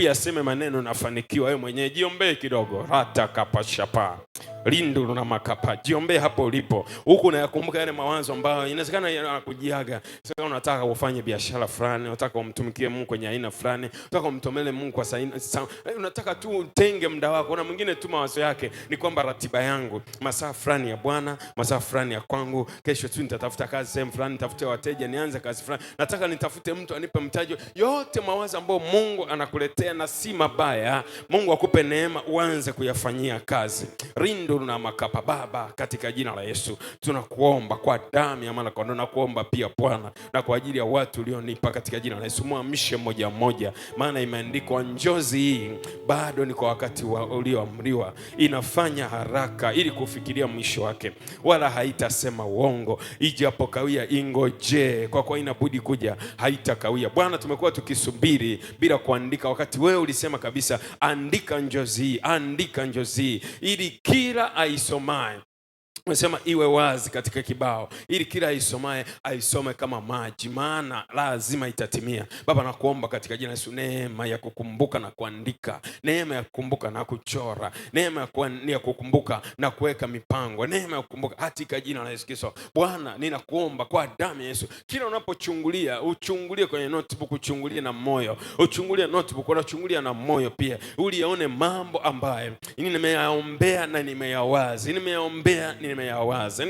yaseme maneno nafanikiwa. Wewe mwenyewe jiombee kidogo. Rata kapashapa lindu na makapa. Jiombee hapo ulipo. Huku unayakumbuka yale mawazo ambayo inawezekana yanakujiaga. Sasa unataka ufanye biashara fulani, unataka umtumikie Mungu kwenye aina fulani, unataka umtomele Mungu kwa unataka tu utenge muda wako. Na mwingine tu mawazo yake ni kwamba ratiba yangu, masaa fulani ya Bwana, masaa fulani ya kwangu, kesho tu nitatafuta kazi sehemu fulani, nitafute wateja, nianze kazi fulani, nataka nitafute mtu anipe mtaji. Yote mawazo ambayo Mungu anakuletea na si mabaya. Mungu akupe neema uanze kuyafanyia kazi. Rindu na makapa. Baba, katika jina la Yesu tunakuomba kwa damu ya mwana-kondoo, na kuomba pia Bwana na kwa ajili ya watu ulionipa katika jina la Yesu, muamshe mmoja mmoja, maana imeandikwa njozi hii bado ni kwa wakati ulioamriwa, inafanya haraka ili kufikiria mwisho wake, wala haitasema uongo. Ijapo kawia ingoje, kwa kuwa inabudi kuja, haitakawia. Bwana, tumekuwa tukisubiri bila kuandika, wakati wewe ulisema kabisa, andika njozi hii, andika njozi hii, ili kila aisomaye, unasema iwe wazi katika kibao, ili kila aisomaye aisome kama maji, maana lazima itatimia. Baba, nakuomba katika jina la Yesu, neema ya kukumbuka na kuandika, neema ya kukumbuka na kuchora, neema ya kukumbuka na kuweka mipango, neema ya kukumbuka katika jina la Yesu Kristo. Bwana, ninakuomba kwa damu ya Yesu, kila unapochungulia, uchungulie kwenye notebook, uchungulie na moyo, uchungulie notebook, unachungulia na moyo pia, ulione mambo ambayo nimeyaombea na nimeyawaza, nimeyaombea nimeyawaza,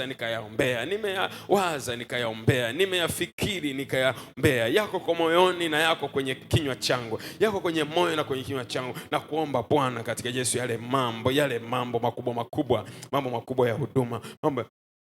nikayaombea, nimeyawaza nikayaombea, nimeyafikiri nikayaombea. Yako kwa moyoni na yako kwenye kinywa changu, yako kwenye moyo na kwenye kinywa changu. Na kuomba Bwana katika Yesu, yale mambo makubwa ya huduma, mambo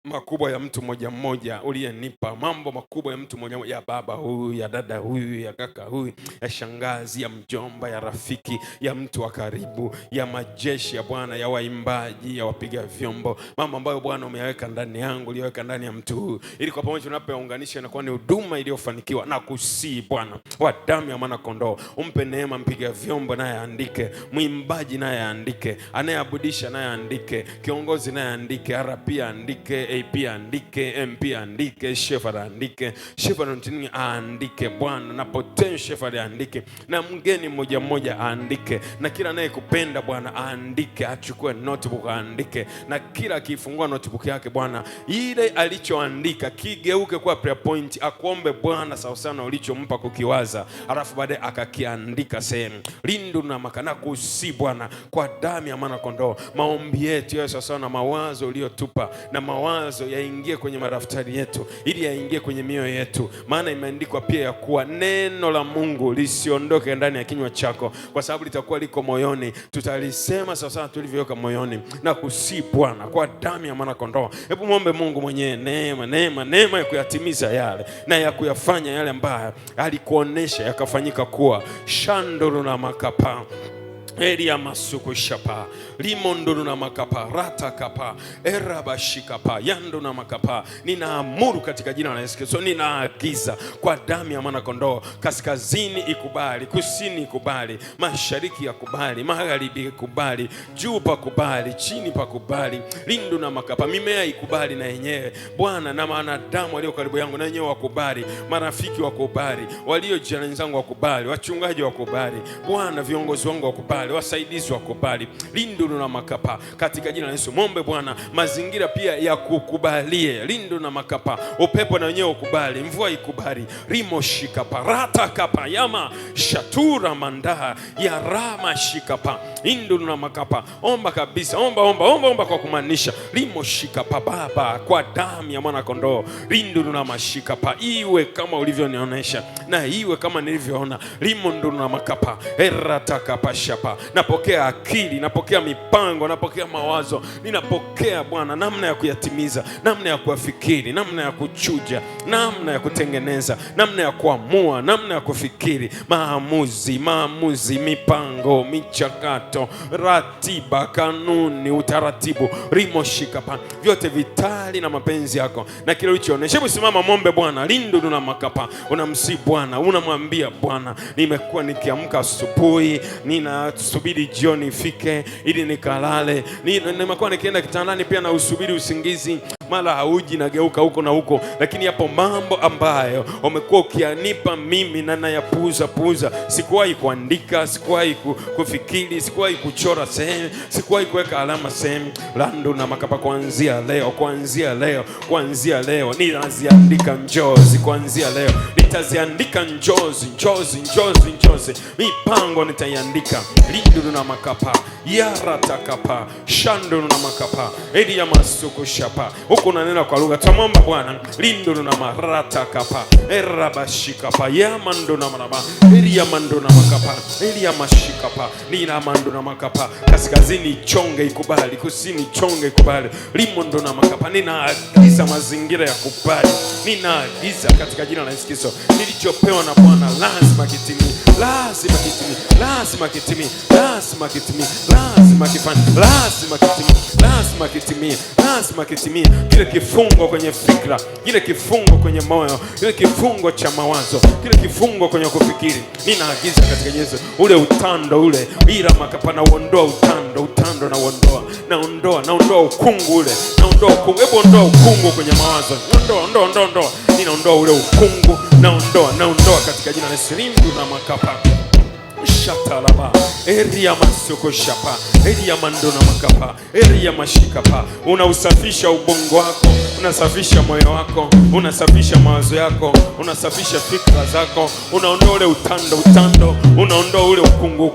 makubwa ya mtu mmoja mmoja uliyenipa, mambo makubwa ya mtu mmoja mmoja, ya baba huyu, ya dada huyu, ya kaka huyu, ya shangazi, ya mjomba, ya rafiki, ya mtu wa karibu, ya majeshi ya Bwana, ya waimbaji, ya wapiga vyombo, mambo ambayo Bwana umeyaweka ndani yangu, uliyoweka ndani ya mtu huyu, ili kwa pamoja tunapounganisha na kuwa ni huduma iliyofanikiwa. Na kusii Bwana wa damu ya mwana-kondoo, umpe neema mpiga vyombo naye aandike, mwimbaji naye aandike, anayeabudisha naye aandike, kiongozi naye aandike, RP aandike, AP andike, MP andike, Shepherd andike, Shepherd aandike Bwana, na potential Shepherd andike, na mgeni mmoja mmoja aandike, na kila anayekupenda Bwana aandike, achukue notebook aandike, na kila akifungua notebook yake Bwana, ile alichoandika kigeuke kwa prayer point, akuombe Bwana sawa sana ulichompa kukiwaza, alafu baadaye akakiandika sehemu. Lindu na makana kusi Bwana kwa damu ya mwana-kondoo, maombi yetu yawe sawa sana mawazo uliyotupa, na mawazo yaingie kwenye madaftari yetu, ili yaingie kwenye mioyo yetu, maana imeandikwa pia ya kuwa neno la Mungu lisiondoke ndani ya kinywa chako, kwa sababu litakuwa liko moyoni, tutalisema sawa sawa tulivyoweka moyoni. Na kusi Bwana kwa damu ya mwana-kondoo, hebu muombe Mungu mwenyewe neema ya kuyatimiza yale na ya kuyafanya yale ambayo alikuonesha yakafanyika kuwa shandoro na makapa Eria masuku shapa limonduru na makapa rata kapa erabashikapa yando na makapa. Ninaamuru katika jina la Yesu Kristo, ninaagiza kwa damu ya mwana-kondoo, kaskazini ikubali, kusini ikubali, mashariki yakubali, magharibi ikubali, juu pakubali, chini pakubali. Lindu na makapa, mimea ikubali na yenyewe Bwana, na wanadamu walio karibu yangu na yenyewe wakubali, marafiki wakubali, walio jirani zangu wakubali, wachungaji wakubali Bwana, viongozi wangu wakubali, wasaidizi wakubali. Lindu na makapa katika jina la Yesu. Mombe Bwana mazingira pia ya kukubalie. Lindu na makapa, upepo na wenyewe ukubali, mvua ikubali. Rimo shikapa rata kapa yama shatura mandaha ya rama shikapa. Lindu na makapa, omba kabisa, omba kwa kumaanisha. Rimo shikapa Baba kwa damu ya mwana-kondoo. Lindu na mashikapa, iwe kama ulivyonionyesha na iwe kama nilivyoona. Rimo na makapa erata kapa shapa. Napokea akili, napokea mipango, napokea mawazo, ninapokea Bwana namna ya kuyatimiza, namna ya kufikiri, namna ya kuchuja, namna ya kutengeneza, namna ya kuamua, namna ya kufikiri, maamuzi, mipango, michakato, ratiba, kanuni, utaratibu, rimoshikapa, vyote vitali na mapenzi yako na kile ulichoonyesha. Hebu simama muombe Bwana. Lindu na makapa, unamsi Bwana, unamwambia Bwana, nimekuwa nikiamka asubuhi, ninasubiri jioni ifike ili nikalale, nimekuwa nikienda kitandani pia na usubiri usingizi mara hauji, nageuka huko na huko, lakini yapo mambo ambayo umekuwa ukianipa mimi na nayapuuza. Sikuwahi kuandika, sikuwahi kufikiri, sikuwahi kuchora sehemu, sikuwahi kuweka alama sehemu. Lando na makapa, kuanzia leo ninaziandika njozi. Kuanzia leo nitaziandika njozi. Mipango nitaiandika. Lindo na makapa, yaratakapa, shando na makapa, edia masuko shapa. Huko unanena kwa lugha, tamwomba Bwana. Lindo na maratakapa, erabashikapa, yamando na maraba, edia mando na makapa, edia mashikapa, nina mando na makapa. Kaskazini chonge ikubali, kusini chonge ikubali. Limondo na makapa, ninaagiza mazingira ya kubali. Ninaagiza katika jina la Yesu Kristo, nilichopewa na Bwana lazima kitimie, lazima kitimie. Kile kifungo kwenye fikra, kile kifungo kwenye moyo, kile kifungo cha mawazo, kile kifungo kwenye kufikiri, ninaagiza katika Yesu, ule utando ule, ila makapa, na uondoa utando naondoa ukungu ule, naondoa ukungu. Hebu ondoa ukungu kwenye mawazo, ondoa. Ninaondoa ule ukungu, naondoa katika jina la Yesu. Lindu na makapa, shatalaba, eria masoko shapa, eria mando na makapa, eria mashikapa. Unausafisha ubongo wako, unasafisha moyo wako, unasafisha mawazo yako, unasafisha fikra zako, unaondoa ule utando, unaondoa ule ukungu,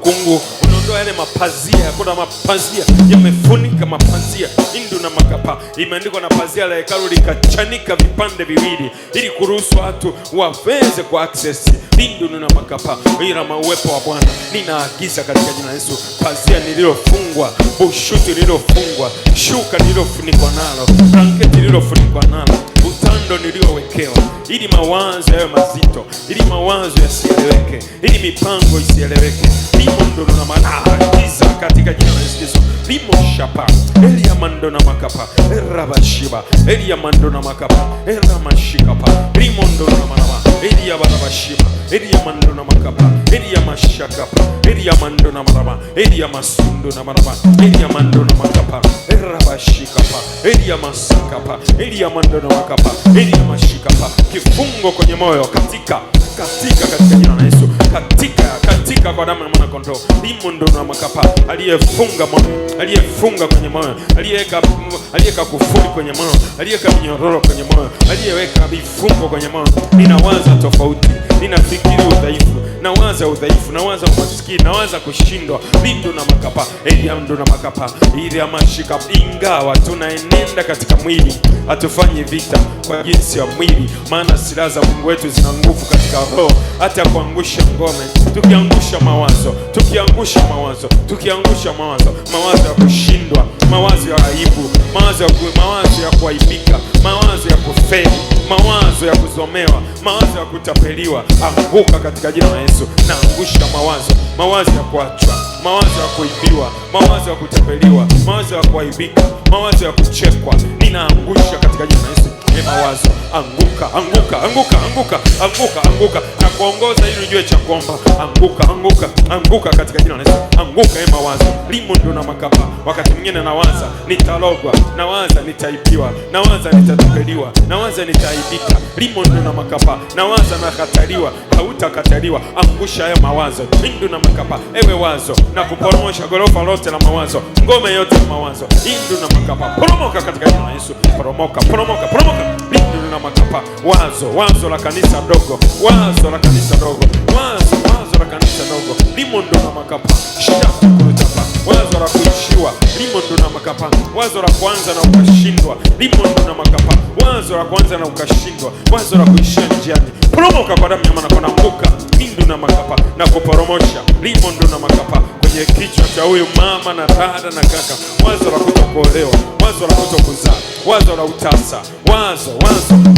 unaondoa yale mapazia. Kuna mapazia yamefunika mapazia. Lindu na makapa, imeandikwa na pazia la hekalu likachanika vipande viwili ili kuruhusu watu waweze kwa access. Lindu na makapa, ila uwepo wa Bwana ninaagiza katika jina la Yesu. Pazia nililofungwa, bushuti nililofungwa, shuka nililofunikwa nalo, blanketi nililofunikwa nalo, utando niliowekewa, ili mawazo yawe mazito, ili mawazo yasieleweke, ili mipango isieleweke. Limondo na manaagiza katika jina la Yesu Kristo. Limo shapa, elia mando na makapa, erabashiba, elia mando na makapa, eramashikapa, limondo na manama, elia barabashiba, elia mando na makapa, elia mashakapa, elia mando na maraba, elia masundo na maraba, elia mando na makapa, erabashikapa, elia masakapa, elia mando na makapa, elia mashikapa. Kifungo kwenye moyo katika jina la Yesu, katika kwa damu ya mwana kondoo. Limondo na makapa, aliyefunga kwenye moyo, aliyeweka kufuli kwenye moyo, aliyeweka minyororo kwenye moyo, aliyeweka vifungo kwenye moyo. Ninawaza tofauti, ninafikiri udhaifu, nawaza umaskini, nawaza kushindwa. Lindo na makapa, eliando na makapa, ili amashika. Ingawa tunaenenda katika mwili, hatufanyi vita kwa jinsi ya mwili, maana silaha za Mungu wetu zina nguvu katika roho, hata kuangusha ngome. Tukiangusha mawazo ya kushindwa, mawazo ya aibu, mawazo ya kuaibika, mawazo ya kufeli, mawazo ya kuzomewa, mawazo ya kutapeliwa, anguka katika jina la Yesu. Naangusha mawazo ya kuachwa, mawazo ya kuibiwa, mawazo ya kutapeliwa, mawazo ya kuaibika, mawazo ya kuchekwa, ninaangusha katika jina la Yesu. Mawazo anguka na kuongoza ili ujue cha kuomba. Anguka katika jina la Yesu. Anguka mawazo. Limondo na makapa. Wakati mwingine nawaza nitalogwa, nawaza nitaibiwa, nawaza nitatapeliwa, nawaza nitaibika. Limondo na makapa. Nawaza nakataliwa, hautakataliwa. Angusha haya mawazo. Lindu na makapa. Ewe wazo na kuporomosha gorofa lote la mawazo, ngome yote ya mawazo. Lindu na makapa. Poromoka katika jina la Yesu. Poromoka. Lindu na makapa. Wazo la kanisa dogo, wazo la kanisa dogo. Limondo na makapa. Wazo la kuishiwa. Limondo na makapa. Wazo la kuanza na ukashindwa. Limondo na makapa. Wazo la kuanza na ukashindwa. Wazo la kuishia njiani. Poromoka kwa damu ya mwana kondoo. Anguka. Lindu na makapa na kuporomosha. Limondo na makapa kwenye kichwa cha huyu mama na dada na kaka. Wazo la kutokuolewa, wazo la kutokuzaa, wazo la utasa, wazo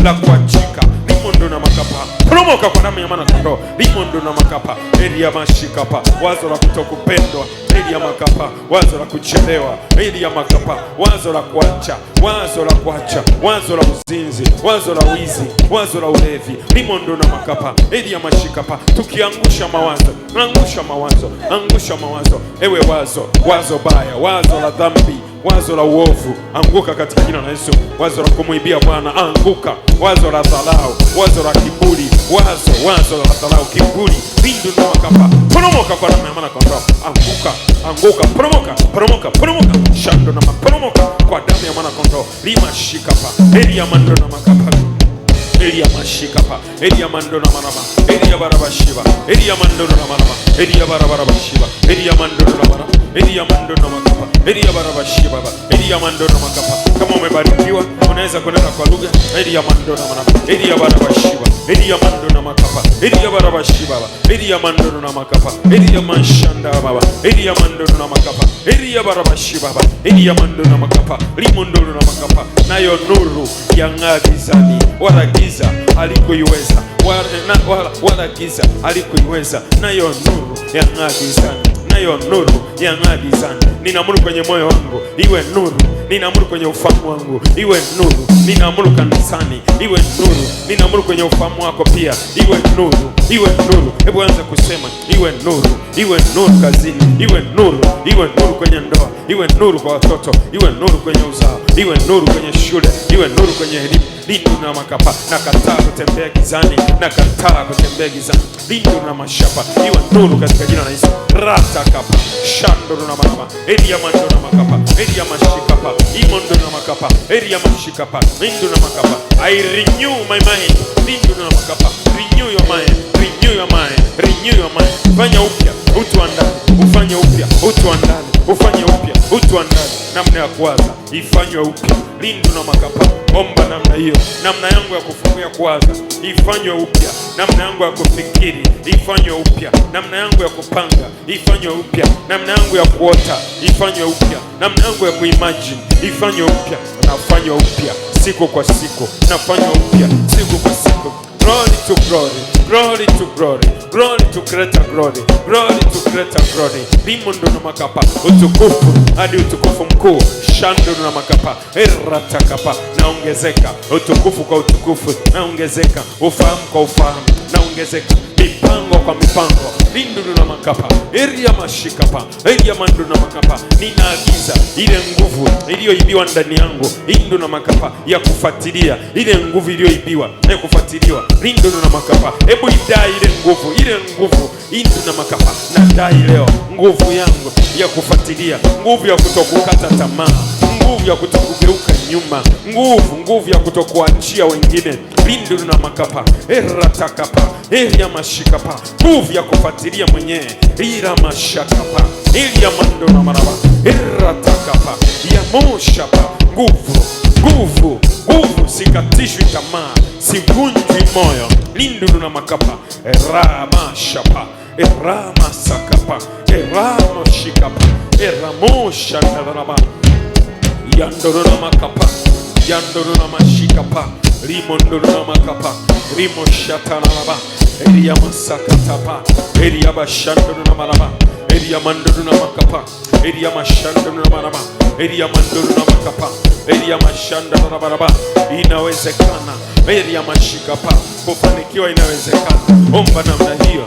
la kuachika. Limondo na makapa. Poromoka kwa damu ya mwana kondoo. Limondo na makapa. Elia mashikapa. Wazo la kutokupendwa. Elia makapa. Wazo la kuchelewa. Elia makapa. Wazo la kuacha, wazo la uzinzi, wazo la wizi, wazo la ulevi. Limondo na makapa. Elia mashikapa. Tukiangusha mawazo, angusha mawazo. Ewe wazo baya, wazo la dhambi, wazo la uovu anguka katika jina la Yesu. Wazo la kumuibia Bwana anguka. Wazo la dharau, wazo la kiburi, wazo la dharau, kiburi, lindu na makapa, poromoka kwa damu ya mwana kondoo. Anguka, poromoka, shando na maporomoka kwa damu ya mwana kondoo. Lima shikapa, elia mando na makapa, elia mashikapa, elia mando na manama, elia barabashiba, elia mando na manama, elia barabashiba, elia mando na manama, elia mando na makapa, elia barabashiba, elia mando na makapa. Kama umebarikiwa unaweza kunena kwa lugha. Elia mando na manama, elia barabashiba, elia mando na makapa, elia barabashiba, elia mando na makapa, elia mashanda baba, elia mando na makapa, elia barabashiba, elia mando na makapa, limondo na makapa. Nayo nuru yang'aa gizani, wala giza halikuiweza, wala giza halikuiweza. Nayo nuru yang'aa gizani, nayo nuru yang'aa gizani. Ninaamuru kwenye moyo wangu iwe nuru, ninaamuru kwenye ufahamu wangu iwe nuru, ninaamuru kanisani iwe nuru, ninaamuru kwenye ufahamu wako pia iwe nuru, iwe nuru. Hebu anza kusema iwe nuru, iwe nuru kazini, iwe nuru kwenye ndoa, iwe nuru kwa watoto, iwe nuru kwenye uzao, iwe nuru kwenye shule, iwe nuru kwenye elimu. Lindu na makapa, nakataa kutembea gizani, nakataa kutembea gizani. Lindu na mashapa, iwe nuru katika jina la Yesu. Rata kapa, shando na makapa, elia mando na makapa, elia mashikapa, imondo na makapa, elia mashikapa, lindu na makapa. I renew my mind. Lindu na makapa, renew your mind, renew your mind, renew your mind. Fanya upya utu wa ndani, ufanye upya utu wa ndani, ufanye upya utu wa ndani. Namna ya kuwaza ifanywe upya. Lindu na makapa, omba namna hiyo. Namna yangu ya kufungulia kuwaza ifanywe upya. Namna yangu ya kufikiri ifanywe upya. Namna yangu ya kupanga ifanywe upya. Namna yangu ya kuota ifanywe upya. Namna yangu ya kuimagine ifanywe upya. Nafanywa upya siku kwa siku, nafanywa upya siku kwa siku. Glory to glory, glory to glory, glory to greater glory, glory to greater glory. Limondo na makapa, utukufu hadi utukufu mkuu. Shando na makapa, eratakapa, naongezeka. Utukufu kwa utukufu naongezeka, ufahamu kwa ufahamu naongezeka, mipango kwa mipango. Lindu na makapa, eria mashikapa, eria mando na makapa. Ninaagiza ile nguvu iliyoibiwa ndani yangu, lindu na makapa, ya kufuatilia ile nguvu iliyoibiwa, ya kufuatiliwa. Lindu na makapa, hebu idai ile nguvu, lindu na makapa. Nadai leo nguvu yangu ya kufuatilia, nguvu ya kutokukata tamaa, nguvu ya kutokugeuka nyuma, nguvu ya kutokuachia wengine. Lindu na makapa, eratakapa, eria mashikapa, nguvu ya kufuatilia mwenyewe. Ira mashakapa, eria mando na maraba, eratakapa, ya moshapa. Nguvu, sikatishwi tamaa, sivunjwi moyo. Lindu na makapa, erama shapa, erama sakapa, erama shikapa, eramo shandaraba, yandoro na makapa, yandoro na mashikapa, rimondo na makapa, rimo shatanaba, eria masakatapa, eria bashandoro na maraba, eria mandoro na makapa, eria mashandoro na maraba, eria mandoro na makapa, eria mashanda na baraba. Inawezekana, eria mashikapa, kufanikiwa inawezekana. Omba namna hiyo,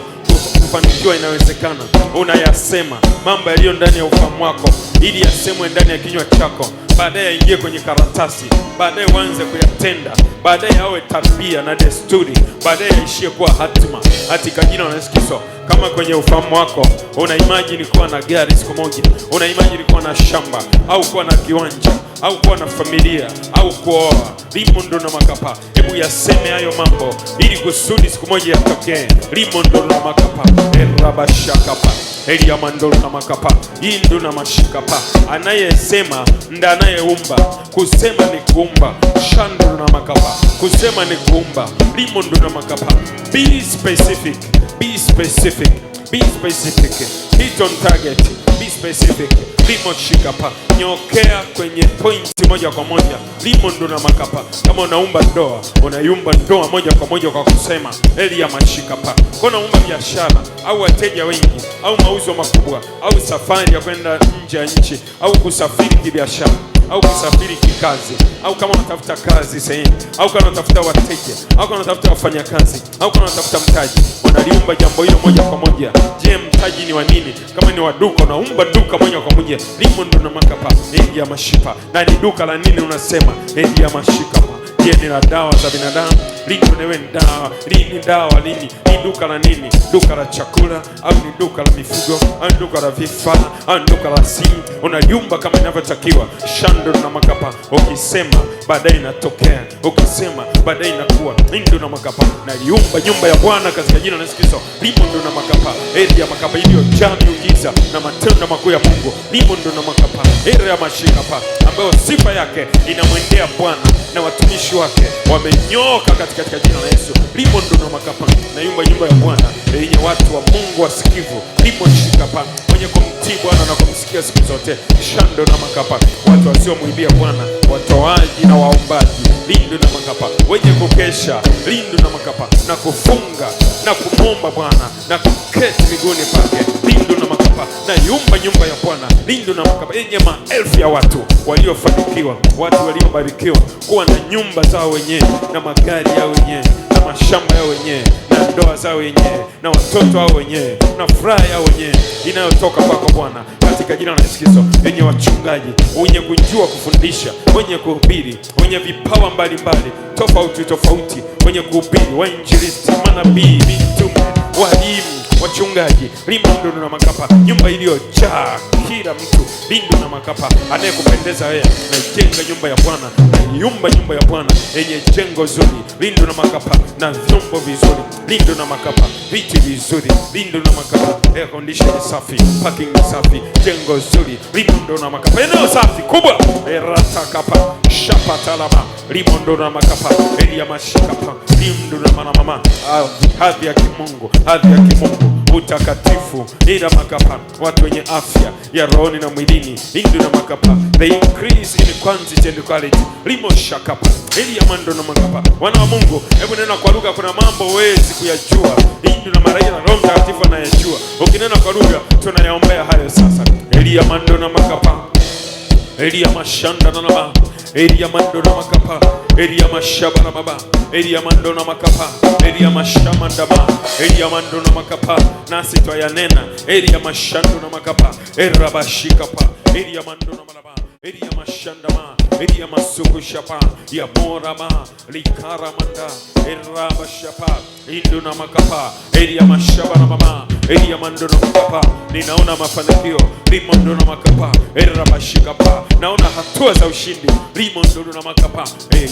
kufanikiwa inawezekana. Unayasema mambo yaliyo ndani ya ufahamu wako ili yasemwe ndani ya kinywa chako, baadaye yaingie kwenye karatasi, baadaye uanze kuyatenda, baadaye awe tabia na desturi, baadaye yaishie kuwa hatima katika jina la Yesu Kristo. Kama kwenye ufahamu wako una imagine kuwa na gari siku moja, una imagine kuwa na shamba au kuwa na kiwanja au kuwa na familia au kuoa, limondo na makapa, hebu yaseme hayo mambo ili kusudi siku moja yatokee. Limondo na makapa, erabashakapa, elia mandoro na makapa, indu na mashikapa. Anayesema nda anayeumba. Kusema ni kuumba. Shando na makapa, kusema ni kuumba. Limondo na makapa. Be specific, be specific, be specific. Hit on target, be specific. Limo shikapa, nyokea kwenye pointi moja kwa moja. Limondo na makapa. Kama unaumba ndoa, unaiumba ndoa moja kwa moja kwa kusema elia mashikapa. Kwa unaumba biashara au wateja wengi au mauzo makubwa au safari ya kwenda nje ya nchi au kusafiri kibiashara au kusafiri kikazi, au kama unatafuta kazi sehemu, au kama unatafuta wateja, au kama unatafuta wafanyakazi, au kama unatafuta mtaji, unaliumba jambo hilo moja kwa moja. Je, mtaji ni wa nini, kama ni wa duka unaumba duka moja kwa moja. Limondo na makapa ya mashipa. Na ni duka la nini unasema ya mashikapa. Je, ni la dawa za binadamu? Lini dawa? Lini dawa? Lini? Ni duka la nini? Duka la chakula au ni duka la mifugo au duka la vifaa au duka la simu? Unayumba kama inavyotakiwa. Shando na makapa. Ukisema baadaye inatokea, ukisema baadaye inakuwa. Lindo na makapa. Na yumba nyumba ya Bwana katika jina la Yesu Kristo. Limondo na makapa. Ya makapa iliyojaa miujiza na matendo makuu ya Mungu. Limondo na makapa. Ya mashikapa ambayo sifa yake inamwendea Bwana na watumishi wake wamenyoka katika jina la Yesu. Limondo na makapa. Na nyumba ya Bwana yenye watu wa Mungu wasikivu. Limoshikapa wenye kumtii Bwana na kumsikia siku zote. Shando na makapa watu wasiomwibia Bwana, watoaji na waombaji. Lindo na makapa wenye kukesha. Lindo na makapa na kufunga na kumomba Bwana na kuketi miguuni pake. Lindo na makapa na nyumba ya Bwana. Lindo na makapa yenye maelfu ya watu waliofanikiwa, watu waliobarikiwa kuwa na nyumba zao wenyewe na magari yao wenyewe na mashamba yao wenyewe na ndoa zao wenyewe na watoto wao wenyewe na furaha yao wenyewe inayotoka kwako Bwana katika jina la Yesu Kristo. Yenye wachungaji wenye kujua kufundisha, wenye kuhubiri, wenye vipawa mbalimbali tofauti, wenye kuhubiri, wainjilisti, manabii, mitume, walimu, wachungaji. Limondo na makapa nyumba iliyojaa kila mtu. Lindo na makapa anayekupendeza wewe. Na jenga nyumba ya Bwana, na nyumba ya Bwana yenye jengo zuri. Lindo na makapa na vyombo vizuri. Lindo na makapa viti vizuri. Lindo na makapa air condition safi, parking safi, jengo zuri. Lindo na makapa eneo safi kubwa. Erata kapa shapa talama. Limondo na makapa ya mashikapa. Lindo na mama hadhi ya kimungu, utakatifu. Ila makapa watu wenye afya ya rohoni na mwilini. Lindo na makapa they increase in quantity and quality. Limo shakapa ili amando na makapa. Wana wa Mungu, hebu nena kwa lugha. Kuna mambo huwezi kuyajua. Lindo na malaika na Roho Mtakatifu anayajua. Ukinena kwa lugha tunayaombea hayo sasa. Eli amando na makapa. Eli amashanda na baba. Elia mando na makapa, Elia mashaba na baba, Elia mando na makapa, Elia mashama ndama, Elia mando na makapa, nasi twayanena, Elia mashando na makapa, Erabashikapa, Elia mando na malaba, Elia mashandama, Elia masuku shapa, ya morama, likara manda, Erabashapa, Indo na makapa, Elia mashaba na mama, Elia mando na makapa. Ninaona mafanikio. Limondo na makapa, Erabashikapa. Naona hatua za ushindi. Limondo na makapa,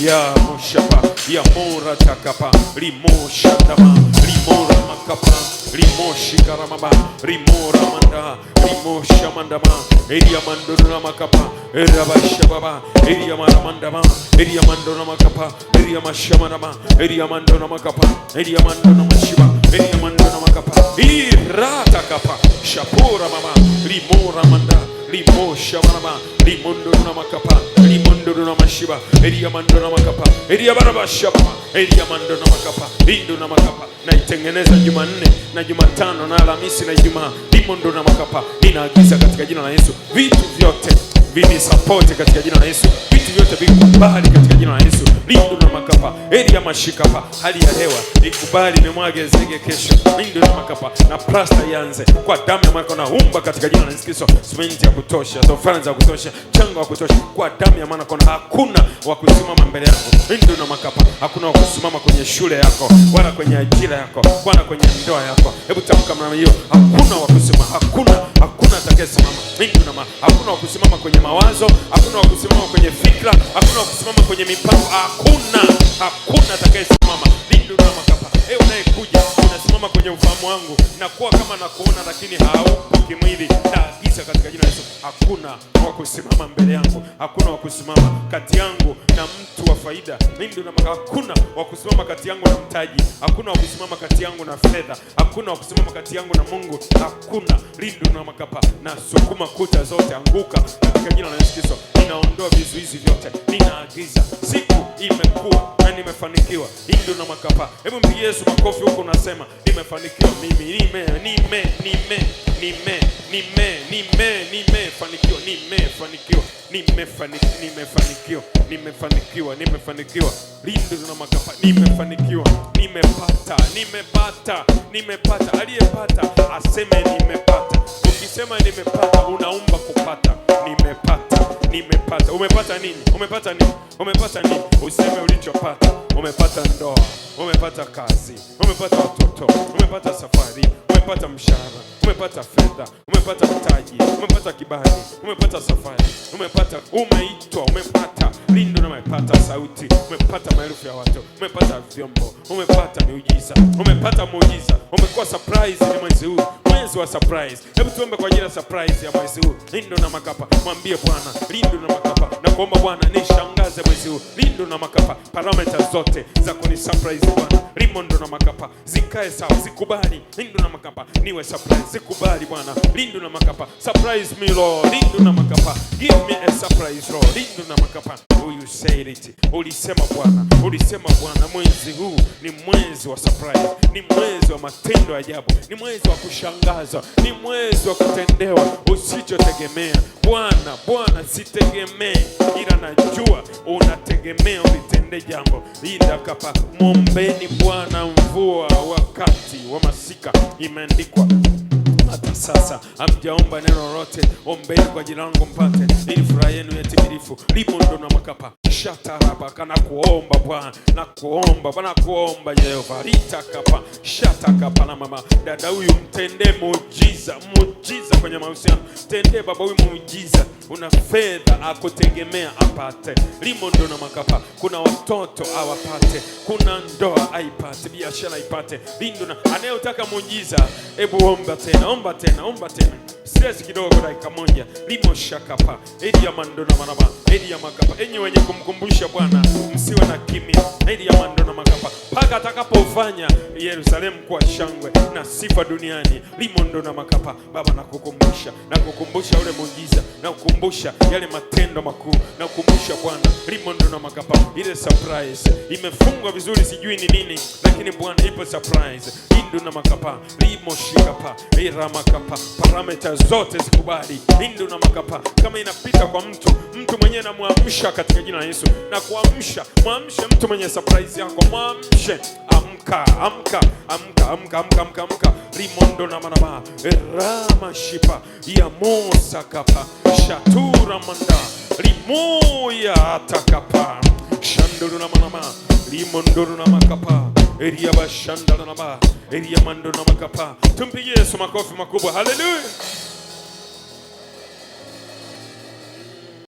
ya moshapa, ya mora takapa, limoshandama, limora makapa, limoshikarama, limora manda, limoshamandama, Elia mando na makapa, Erabashababa, Elia maramandama, Elia mando na makapa, Elia mashamanama, Elia mando na makapa, Elia mando na mashiba, Elia mando na makapa, irata kapa, shapura mama, limora manda, limosha mama, limondo na makapa, limondo na mashiba, Elia mando na makapa, Elia barabashaba, Elia mando na makapa, lindo na makapa. Na itengeneza Jumanne na Jumatano na Alhamisi na Ijumaa. Limondo na makapa. Ninaagiza katika jina la Yesu vitu vyote vinisapoti katika jina la Yesu. Vitu vyote vikubali katika jina la Yesu. Lindo na makapa, Elia mashikapa. Hali ya hewa ikubali nimwage zege kesho. Lindo na makapa na plasta ianze kwa damu ya mwana na umba katika jina la Yesu Kristo. Simenti ya kutosha, tofali za kutosha, changa wa kutosha kwa damu ya mwana kona. Hakuna wa kusimama mbele yako. Lindo na makapa. Hakuna wa kusimama kwenye shule yako wala kwenye ajira yako wala kwenye ndoa yako. Hebu tamka namna hiyo. Hakuna wa kusimama, hakuna atakayesimama. Lindo na makapa. Hakuna wa kusimama kwenye mawazo, hakuna wa kusimama kwenye fikra, hakuna wa kusimama kwenye mipango. Hakuna atakayesimama. Lindo na makapa. Unayekuja unasimama kwenye ufahamu wangu, nakuwa kama nakuona lakini haupo kimwili. Naagiza katika jina la Yesu, hakuna wa kusimama mbele yangu, hakuna wa kusimama kati yangu na mtu wa faida. Lindo na makapa. Hakuna wa kusimama kati yangu na mtaji, hakuna wa kusimama kati yangu na fedha, hakuna wa kusimama kati yangu na Mungu. Hakuna. Lindo na makapa. Na sukuma kuta zote, anguka katika jina la Yesu Kristo. Ninaondoa vizuizi vyote. Ninaagiza siku imekuwa na nimefanikiwa. Lindo na makapa. Hebu mpigie Yesu makofi huko unasema nimefanikiwa mimi. Nimefanikiwa. Lindo na makapa. Nimepata. Aliyepata aseme nimepata. Ukisema nimepata, unaomba kupata. Nimepata. Umepata nini? Umepata nini? Useme ulichopata. Umepata ndoa, umepata kazi, umepata watoto, umepata safari, umepata mshahara, umepata fedha, umepata mtaji, umepata kibali, umepata safari, umeitwa, umepata lindo na umepata sauti, umepata maelfu ya watu, umepata vyombo, umepata muujiza, umekuwa surprise. Ni mwezi wa surprise. Hebu tuombe kwa ajili ya surprise ya mwezi huu. Lindo na makapa, mwambie Bwana, lindo na makapa, na kuomba Bwana nishangaze mwezi huu. Lindo na makapa, parameters zote za kuni surprise Bwana, limondo na makapa zikae sawa, zikubali. Lindo na makapa niwe surprise, zikubali Bwana. Lindo na makapa, surprise me Lord. Lindo na makapa, give me a surprise Lord. Lindo na makapa, you said it. Ulisema Bwana, mwezi huu ni mwezi wa surprise, ni mwezi wa matendo ya ajabu, ni mwezi wa kushangaza, ni mwezi wa kutendewa usichotegemea. Bwana sitegemee, ila najua unategemea unitende jambo. Linda kapa, mwombeni Bwana mvua wakati wa masika. Imeandikwa hata sasa hamjaomba neno lolote, ombeni kwa jina langu mpate, ili furaha yenu iwe timilifu. Limondo na makapa, shataraba, kana kuomba Bwana, na kuomba Yehova. Rita kapa, shata kapa na mama. Dada huyu mtende muujiza kwenye mahusiano. Tende baba huyu muujiza. Una fedha akutegemea apate. Limondo na makapa, kuna watoto awapate, kuna ndoa aipate, biashara aipate. Lindo na anayotaka muujiza, hebu omba tena. Stress kidogo, dakika moja. Limo shakapa, edi ya mando na manaba, edi ya makapa. Enyi wenye kumkumbusha Bwana, msiwe na kimya. Edi ya mando na makapa, paka atakapofanya Yerusalemu kwa shangwe na sifa duniani. Limondo na makapa, Baba nakukumbusha ule muujiza, nakukumbusha yale matendo makuu, nakukumbusha Bwana. Limondo na makapa, ile surprise imefungwa vizuri, sijui ni nini, lakini Bwana ipo surprise. Lindo na makapa, limo shikapa, era makapa, parameters zote zikubali. Lindo na makapa, kama inapita kwa mtu mwenyewe na muamsha katika jina la Yesu, na muamshe mtu mwenye surprise yako, muamshe. Amka. Limondo na manaba, rama shipa ya Musa kapa, shatura manda, limoya atakapa, shanduru na manama, limondo na makapa, eria bashanda na ba, eria mando na makapa. Tumpigie Yesu makofi makubwa. Hallelujah.